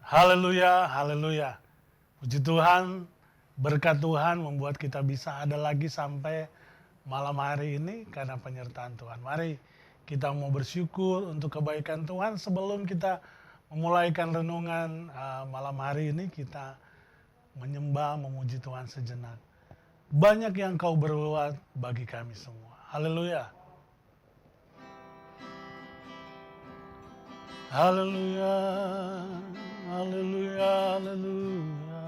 Haleluya, haleluya. Puji Tuhan, berkat Tuhan membuat kita bisa ada lagi sampai malam hari ini karena penyertaan Tuhan. Mari kita mau bersyukur untuk kebaikan Tuhan sebelum kita memulaikan renungan malam hari ini, kita menyembah, memuji Tuhan sejenak. Banyak yang kau berbuat bagi kami semua. Haleluya. Haleluya, haleluya, haleluya.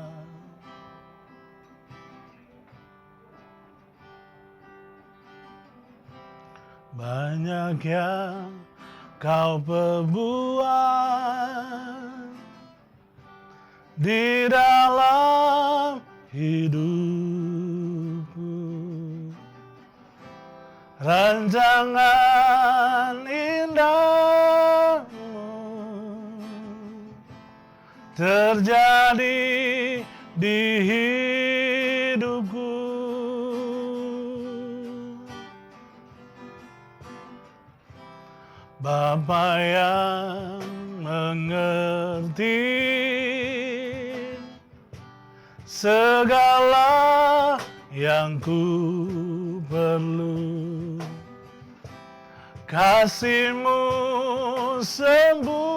Banyak yang kau perbuat di dalam hidupku. Rancangan indahmu terjadi di hidupku. Bapa yang mengerti segala yang ku perlu, kasih-Mu sempurna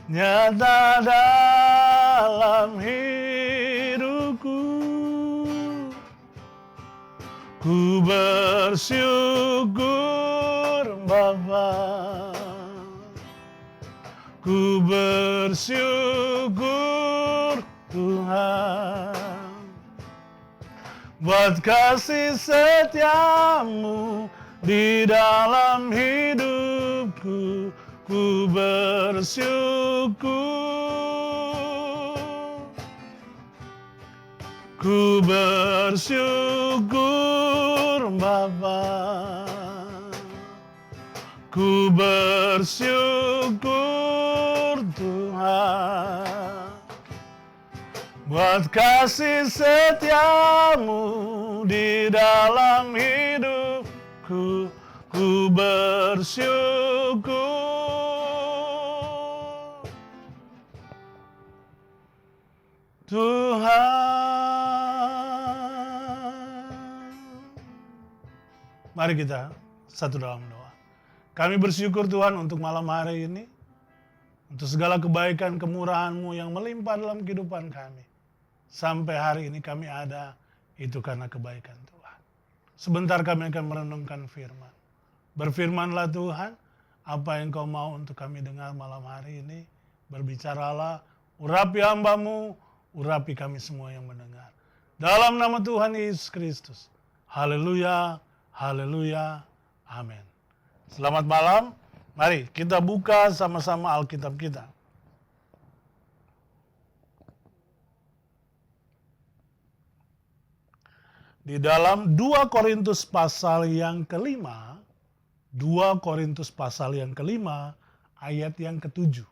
nyata dalam hidupku. Ku bersyukur Bapa, ku bersyukur Tuhan, buat kasih setiamu di dalam hidupku. Ku bersyukur, ku bersyukur Bapa, ku bersyukur Tuhan, buat kasih setiamu di dalam hidupku. Ku bersyukur Tuhan. Mari kita satu dalam doa. Kami bersyukur Tuhan untuk malam hari ini, untuk segala kebaikan kemurahan-Mu yang melimpah dalam kehidupan kami. Sampai hari ini kami ada, itu karena kebaikan Tuhan. Sebentar kami akan merenungkan firman. Berfirmanlah Tuhan, apa yang Kau mau untuk kami dengar malam hari ini. Berbicaralah, urapi hamba-Mu, urapi kami semua yang mendengar. Dalam nama Tuhan Yesus Kristus. Haleluya, haleluya, amin. Selamat malam, mari kita buka sama-sama Alkitab kita. Di dalam 2 Korintus pasal yang kelima, 2 Korintus pasal yang kelima, ayat yang ke-7.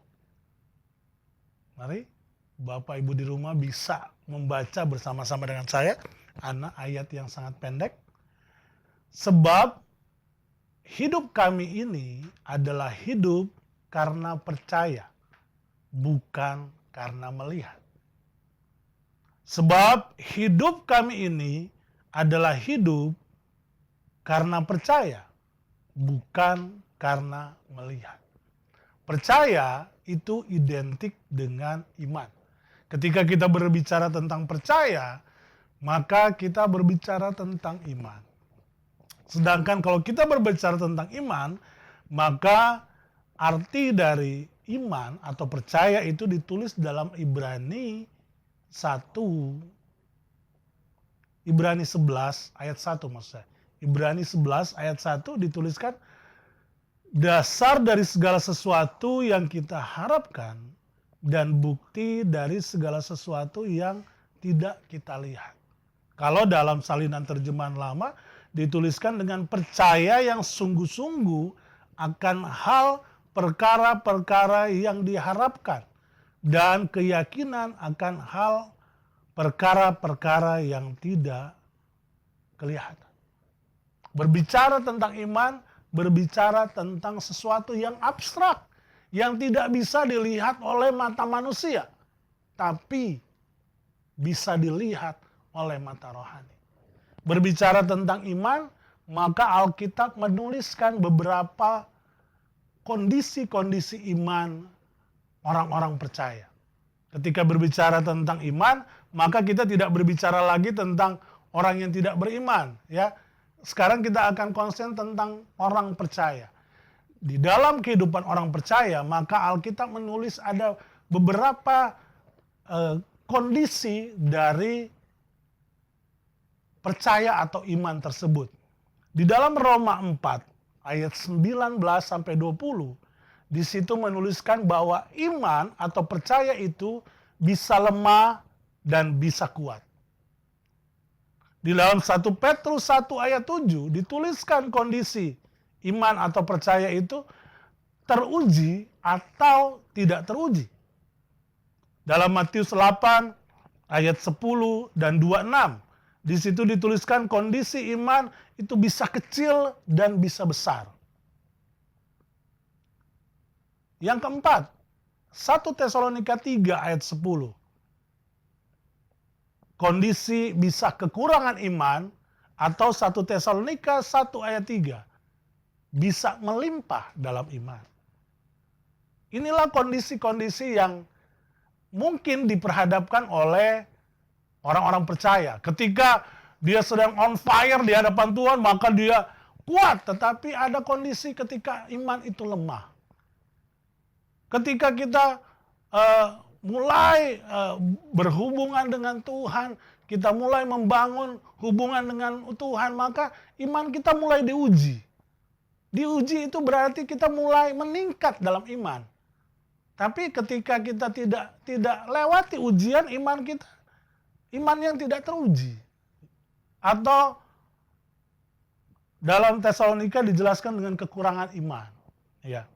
Mari, Bapak Ibu di rumah bisa membaca bersama-sama dengan saya, anak ayat yang sangat pendek. Sebab hidup kami ini adalah hidup karena percaya, bukan karena melihat. Sebab hidup kami ini adalah hidup karena percaya, bukan karena melihat. Percaya itu identik dengan iman. Ketika kita berbicara tentang percaya, maka kita berbicara tentang iman. Sedangkan kalau kita berbicara tentang iman, maka arti dari iman atau percaya itu ditulis dalam Ibrani 11 ayat 1 maksud saya. Ibrani 11 ayat 1 dituliskan, dasar dari segala sesuatu yang kita harapkan dan bukti dari segala sesuatu yang tidak kita lihat. Kalau dalam salinan terjemahan lama dituliskan dengan percaya yang sungguh-sungguh akan hal perkara-perkara yang diharapkan dan keyakinan akan hal perkara-perkara yang tidak kelihatan. Berbicara tentang iman, berbicara tentang sesuatu yang abstrak, yang tidak bisa dilihat oleh mata manusia, tapi bisa dilihat oleh mata rohani. Berbicara tentang iman, maka Alkitab menuliskan beberapa kondisi-kondisi iman orang-orang percaya. Ketika berbicara tentang iman, maka kita tidak berbicara lagi tentang orang yang tidak beriman, ya. Sekarang kita akan konsen tentang orang percaya. Di dalam kehidupan orang percaya, maka Alkitab menulis ada beberapa kondisi dari percaya atau iman tersebut. Di dalam Roma 4 ayat 19 sampai 20, di situ menuliskan bahwa iman atau percaya itu bisa lemah dan bisa kuat. Di dalam 1 Petrus 1 ayat 7 dituliskan kondisi iman atau percaya itu teruji atau tidak teruji. Dalam Matius 8 ayat 10 dan 26, di situ dituliskan kondisi iman itu bisa kecil dan bisa besar. Yang keempat, 1 Tesalonika 3 ayat 10. Kondisi bisa kekurangan iman atau 1 Tesalonika 1 ayat 3 bisa melimpah dalam iman. Inilah kondisi-kondisi yang mungkin diperhadapkan oleh orang-orang percaya. Ketika dia sedang on fire di hadapan Tuhan, maka dia kuat. Tetapi ada kondisi ketika iman itu lemah. Ketika kita mulai berhubungan dengan Tuhan, kita mulai membangun hubungan dengan Tuhan, maka iman kita mulai diuji. Diuji itu berarti kita mulai meningkat dalam iman. Tapi ketika kita tidak lewati ujian, iman kita iman yang tidak teruji. Atau dalam Tesalonika dijelaskan dengan kekurangan iman. Ya.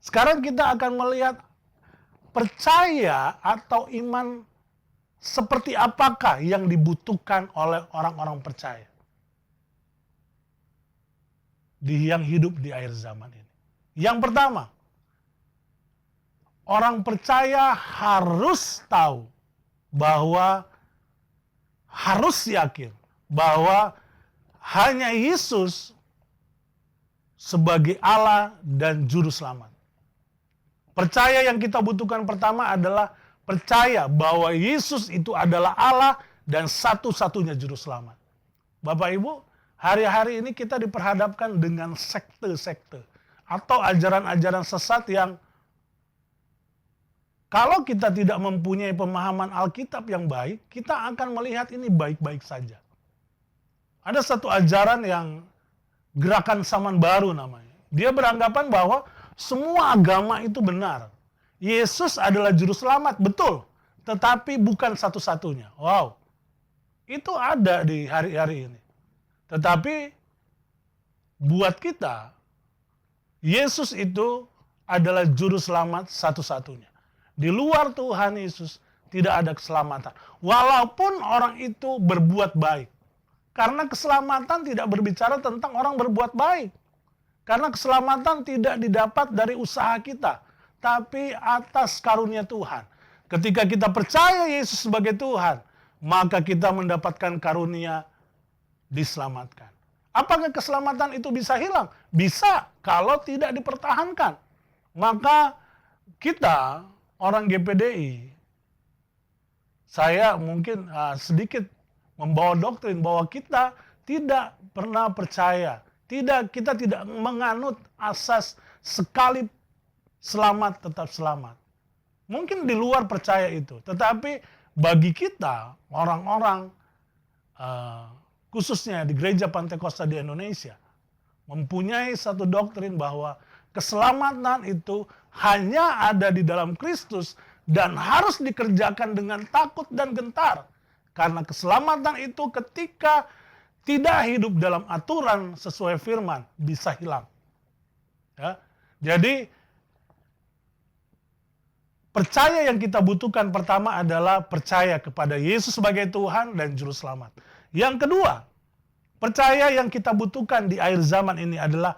Sekarang kita akan melihat percaya atau iman seperti apakah yang dibutuhkan oleh orang-orang percaya yang hidup di akhir zaman ini. Yang pertama, orang percaya harus tahu bahwa, harus yakin bahwa hanya Yesus sebagai Allah dan Juru Selamat. Percaya yang kita butuhkan pertama adalah percaya bahwa Yesus itu adalah Allah dan satu-satunya Juru Selamat. Bapak Ibu, hari-hari ini kita diperhadapkan dengan sekte-sekte atau ajaran-ajaran sesat yang kalau kita tidak mempunyai pemahaman Alkitab yang baik, kita akan melihat ini baik-baik saja. Ada satu ajaran yang gerakan zaman baru namanya. Dia beranggapan bahwa semua agama itu benar. Yesus adalah Juru Selamat, betul. Tetapi bukan satu-satunya. Wow. Itu ada di hari-hari ini. Tetapi buat kita, Yesus itu adalah Juru Selamat satu-satunya. Di luar Tuhan Yesus tidak ada keselamatan. Walaupun orang itu berbuat baik. Karena keselamatan tidak berbicara tentang orang berbuat baik. Karena keselamatan tidak didapat dari usaha kita, tapi atas karunia Tuhan. Ketika kita percaya Yesus sebagai Tuhan, maka kita mendapatkan karunia diselamatkan. Apakah keselamatan itu bisa hilang? Bisa, kalau tidak dipertahankan. Maka kita, orang GPDI, saya mungkin sedikit membawa doktrin bahwa kita tidak pernah percaya, kita tidak menganut asas sekali selamat tetap selamat. Mungkin di luar percaya itu, tetapi bagi kita orang-orang khususnya di Gereja Pantekosta di Indonesia mempunyai satu doktrin bahwa keselamatan itu hanya ada di dalam Kristus dan harus dikerjakan dengan takut dan gentar. Karena keselamatan itu ketika tidak hidup dalam aturan sesuai firman, bisa hilang. Ya. Jadi, percaya yang kita butuhkan pertama adalah percaya kepada Yesus sebagai Tuhan dan Juru Selamat. Yang kedua, percaya yang kita butuhkan di akhir zaman ini adalah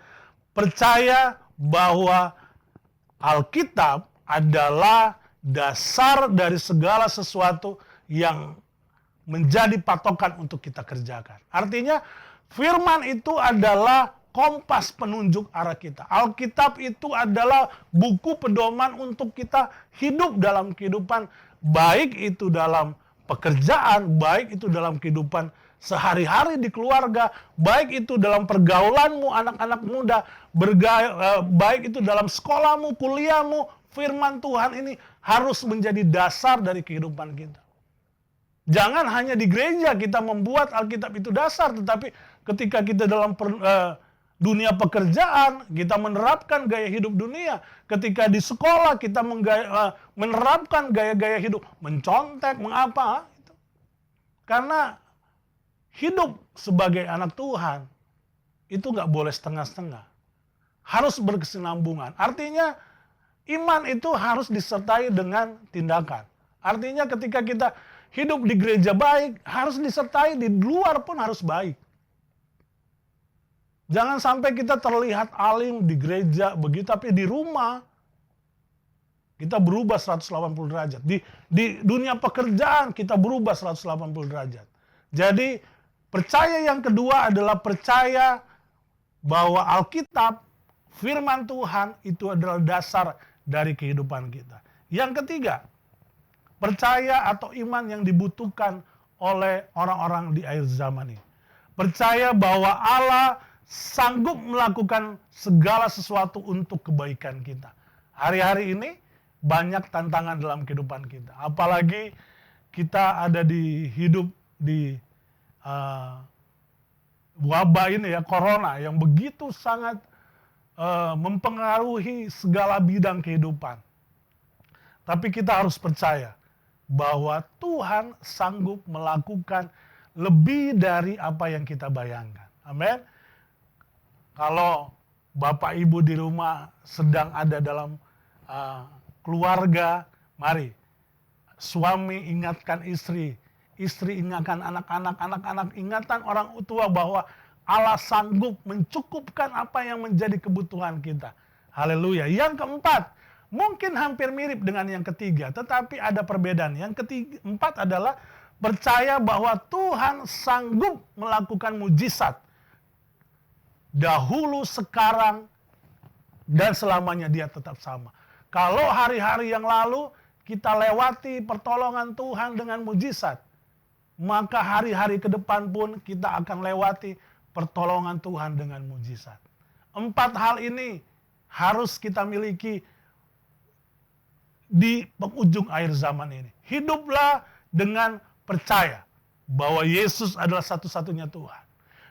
percaya bahwa Alkitab adalah dasar dari segala sesuatu yang menjadi patokan untuk kita kerjakan. Artinya, firman itu adalah kompas penunjuk arah kita. Alkitab itu adalah buku pedoman untuk kita hidup dalam kehidupan, baik itu dalam pekerjaan, baik itu dalam kehidupan sehari-hari di keluarga, baik itu dalam pergaulanmu anak-anak muda, baik itu dalam sekolahmu, kuliahmu. Firman Tuhan ini harus menjadi dasar dari kehidupan kita. Jangan hanya di gereja kita membuat Alkitab itu dasar, tetapi ketika kita dalam dunia pekerjaan, kita menerapkan gaya hidup dunia. Ketika di sekolah, kita menerapkan gaya-gaya hidup, mencontek, mengapa. Karena hidup sebagai anak Tuhan, itu nggak boleh setengah-setengah. Harus berkesinambungan. Artinya, iman itu harus disertai dengan tindakan. Artinya ketika kita hidup di gereja baik, harus disertai di luar pun harus baik. Jangan sampai kita terlihat alim di gereja begitu, tapi di rumah kita berubah 180 derajat. Di dunia pekerjaan kita berubah 180 derajat. Jadi percaya yang kedua adalah percaya bahwa Alkitab, firman Tuhan itu adalah dasar dari kehidupan kita. Yang ketiga, percaya atau iman yang dibutuhkan oleh orang-orang di akhir zaman ini. Percaya bahwa Allah sanggup melakukan segala sesuatu untuk kebaikan kita. Hari-hari ini banyak tantangan dalam kehidupan kita. Apalagi kita ada hidup di wabah ini ya, corona, yang begitu sangat mempengaruhi segala bidang kehidupan. Tapi kita harus percaya bahwa Tuhan sanggup melakukan lebih dari apa yang kita bayangkan. Amin. Kalau Bapak Ibu di rumah sedang ada dalam keluarga, mari suami ingatkan istri, istri ingatkan anak-anak, anak-anak ingatkan orang tua bahwa Allah sanggup mencukupkan apa yang menjadi kebutuhan kita. Haleluya. Yang keempat, mungkin hampir mirip dengan yang ketiga, tetapi ada perbedaan. Yang keempat adalah percaya bahwa Tuhan sanggup melakukan mujizat. Dahulu, sekarang, dan selamanya dia tetap sama. Kalau hari-hari yang lalu kita lewati pertolongan Tuhan dengan mujizat, maka hari-hari ke depan pun kita akan lewati pertolongan Tuhan dengan mujizat. 4 hal ini harus kita miliki di penghujung akhir zaman ini. Hiduplah dengan percaya bahwa Yesus adalah satu-satunya Tuhan.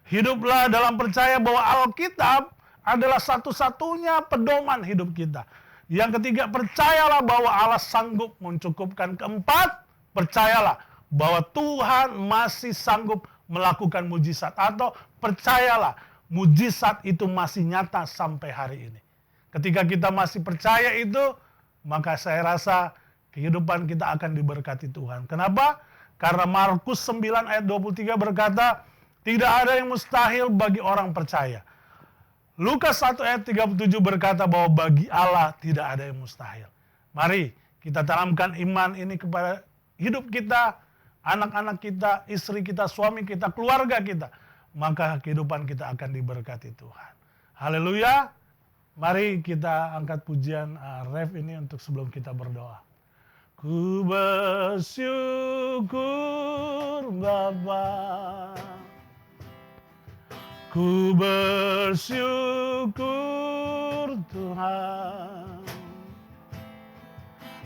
Hiduplah dalam percaya bahwa Alkitab adalah satu-satunya pedoman hidup kita. Yang ketiga, percayalah bahwa Allah sanggup mencukupkan. Keempat, percayalah bahwa Tuhan masih sanggup melakukan mujizat. Atau percayalah, mujizat itu masih nyata sampai hari ini. Ketika kita masih percaya itu, maka saya rasa kehidupan kita akan diberkati Tuhan. Kenapa? Karena Markus 9 ayat 23 berkata, tidak ada yang mustahil bagi orang percaya. Lukas 1 ayat 37 berkata bahwa bagi Allah tidak ada yang mustahil. Mari kita tanamkan iman ini kepada hidup kita, anak-anak kita, istri kita, suami kita, keluarga kita. Maka kehidupan kita akan diberkati Tuhan. Haleluya. Mari kita angkat pujian ref ini untuk sebelum kita berdoa. Ku bersyukur Bapa, ku bersyukur Tuhan,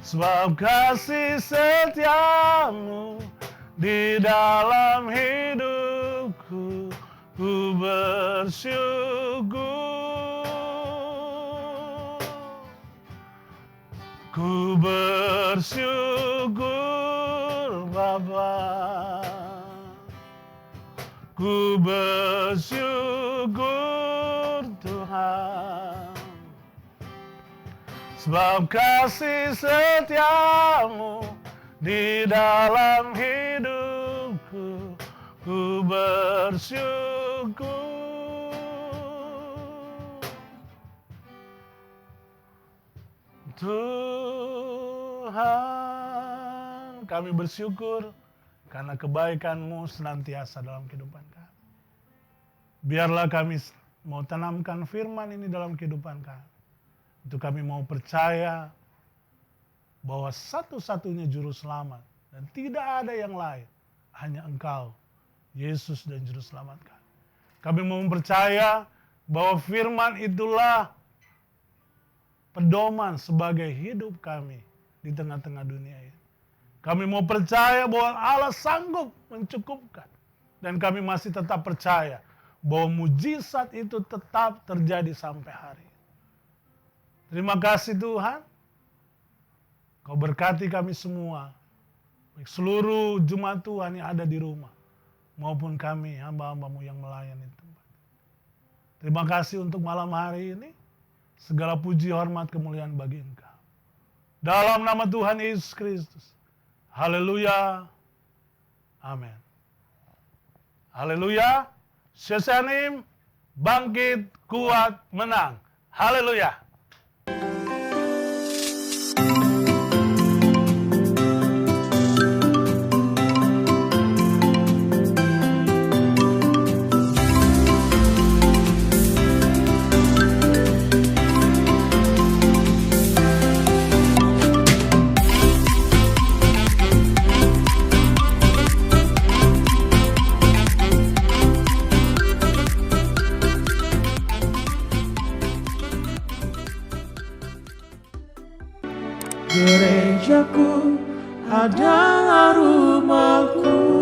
sebab kasih setiamu di dalam hidupku. Ku bersyukur, ku bersyukur Bapa, ku bersyukur Tuhan, sebab kasih setiamu di dalam hidupku. Ku bersyukur. Tuhan, kami bersyukur karena kebaikan-Mu senantiasa dalam kehidupan kami. Biarlah kami mau tanamkan firman ini dalam kehidupan kami. Itu kami mau percaya bahwa satu-satunya juru selamat dan tidak ada yang lain, hanya Engkau, Yesus dan juru selamat kami. Kami mau percaya bahwa firman itulah pedoman sebagai hidup kami di tengah-tengah dunia ini. Kami mau percaya bahwa Allah sanggup mencukupkan. Dan kami masih tetap percaya bahwa mujizat itu tetap terjadi sampai hari ini. Terima kasih Tuhan. Kau berkati kami semua. Baik seluruh jemaat Tuhan yang ada di rumah. Maupun kami hamba-hambamu yang melayani tempat. Terima kasih untuk malam hari ini. Segala puji, hormat, kemuliaan bagi Engkau. Dalam nama Tuhan Yesus Kristus. Haleluya. Amin. Haleluya. Sesanim, bangkit, kuat, menang. Haleluya. Gerejaku adalah rumahku.